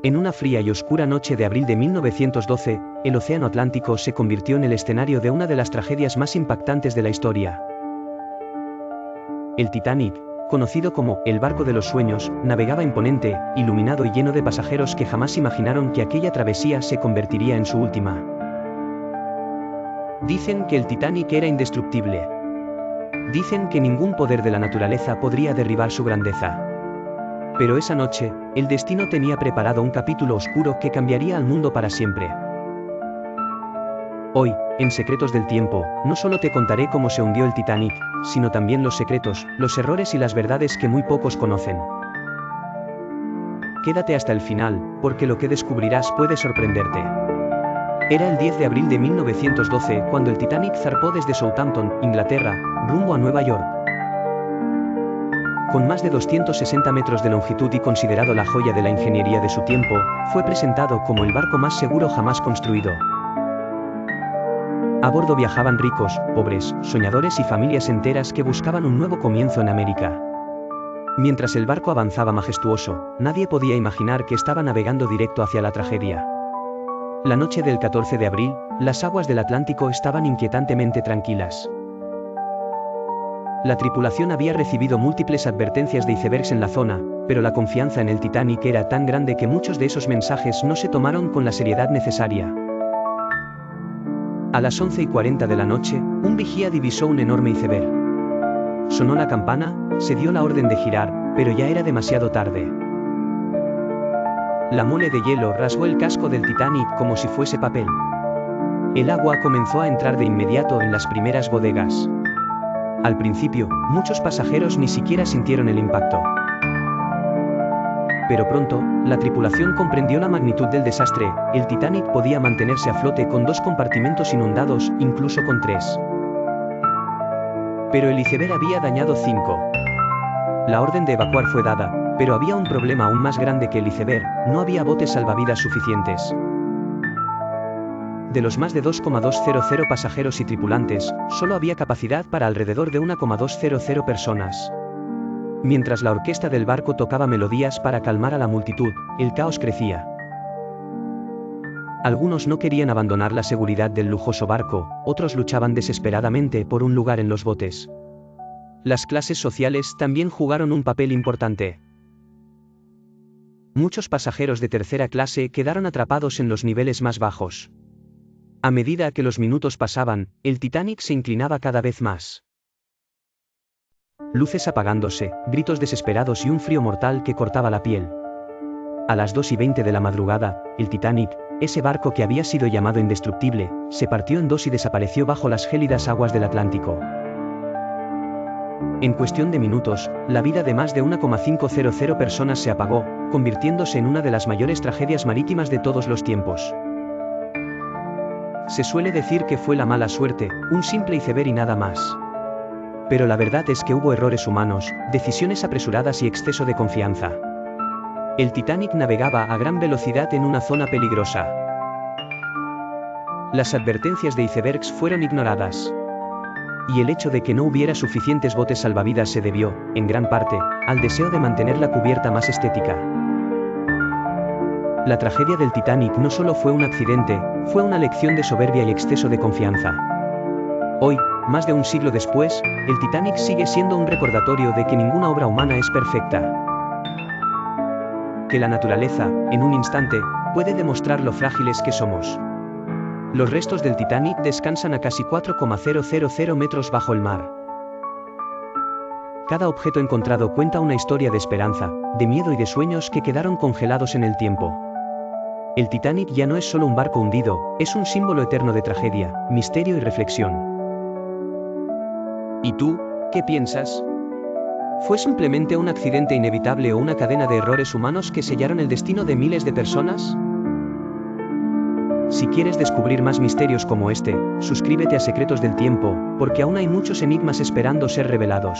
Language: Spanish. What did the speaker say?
En una fría y oscura noche de abril de 1912, el Océano Atlántico se convirtió en el escenario de una de las tragedias más impactantes de la historia. El Titanic, conocido como el barco de los sueños, navegaba imponente, iluminado y lleno de pasajeros que jamás imaginaron que aquella travesía se convertiría en su última. Dicen que el Titanic era indestructible. Dicen que ningún poder de la naturaleza podría derribar su grandeza. Pero esa noche, el destino tenía preparado un capítulo oscuro que cambiaría al mundo para siempre. Hoy, en Secretos del Tiempo, no solo te contaré cómo se hundió el Titanic, sino también los secretos, los errores y las verdades que muy pocos conocen. Quédate hasta el final, porque lo que descubrirás puede sorprenderte. Era el 10 de abril de 1912 cuando el Titanic zarpó desde Southampton, Inglaterra, rumbo a Nueva York. Con más de 260 metros de longitud y considerado la joya de la ingeniería de su tiempo, fue presentado como el barco más seguro jamás construido. A bordo viajaban ricos, pobres, soñadores y familias enteras que buscaban un nuevo comienzo en América. Mientras el barco avanzaba majestuoso, nadie podía imaginar que estaba navegando directo hacia la tragedia. La noche del 14 de abril, las aguas del Atlántico estaban inquietantemente tranquilas. La tripulación había recibido múltiples advertencias de icebergs en la zona, pero la confianza en el Titanic era tan grande que muchos de esos mensajes no se tomaron con la seriedad necesaria. A las 11:40 de la noche, un vigía divisó un enorme iceberg. Sonó la campana, se dio la orden de girar, pero ya era demasiado tarde. La mole de hielo rasgó el casco del Titanic como si fuese papel. El agua comenzó a entrar de inmediato en las primeras bodegas. Al principio, muchos pasajeros ni siquiera sintieron el impacto. Pero pronto, la tripulación comprendió la magnitud del desastre. El Titanic podía mantenerse a flote con 2 compartimentos inundados, incluso con 3. Pero el iceberg había dañado 5. La orden de evacuar fue dada, pero había un problema aún más grande que el iceberg: no había botes salvavidas suficientes. De los más de 2,200 pasajeros y tripulantes, solo había capacidad para alrededor de 1,200 personas. Mientras la orquesta del barco tocaba melodías para calmar a la multitud, el caos crecía. Algunos no querían abandonar la seguridad del lujoso barco, otros luchaban desesperadamente por un lugar en los botes. Las clases sociales también jugaron un papel importante. Muchos pasajeros de tercera clase quedaron atrapados en los niveles más bajos. A medida que los minutos pasaban, el Titanic se inclinaba cada vez más. Luces apagándose, gritos desesperados y un frío mortal que cortaba la piel. A las 2:20 de la madrugada, el Titanic, ese barco que había sido llamado indestructible, se partió en 2 y desapareció bajo las gélidas aguas del Atlántico. En cuestión de minutos, la vida de más de 1,500 personas se apagó, convirtiéndose en una de las mayores tragedias marítimas de todos los tiempos. Se suele decir que fue la mala suerte, un simple iceberg y nada más. Pero la verdad es que hubo errores humanos, decisiones apresuradas y exceso de confianza. El Titanic navegaba a gran velocidad en una zona peligrosa. Las advertencias de icebergs fueron ignoradas. Y el hecho de que no hubiera suficientes botes salvavidas se debió, en gran parte, al deseo de mantener la cubierta más estética. La tragedia del Titanic no solo fue un accidente, fue una lección de soberbia y exceso de confianza. Hoy, más de un siglo después, el Titanic sigue siendo un recordatorio de que ninguna obra humana es perfecta. Que la naturaleza, en un instante, puede demostrar lo frágiles que somos. Los restos del Titanic descansan a casi 4,000 metros bajo el mar. Cada objeto encontrado cuenta una historia de esperanza, de miedo y de sueños que quedaron congelados en el tiempo. El Titanic ya no es solo un barco hundido, es un símbolo eterno de tragedia, misterio y reflexión. ¿Y tú, qué piensas? ¿Fue simplemente un accidente inevitable o una cadena de errores humanos que sellaron el destino de miles de personas? Si quieres descubrir más misterios como este, suscríbete a Secretos del Tiempo, porque aún hay muchos enigmas esperando ser revelados.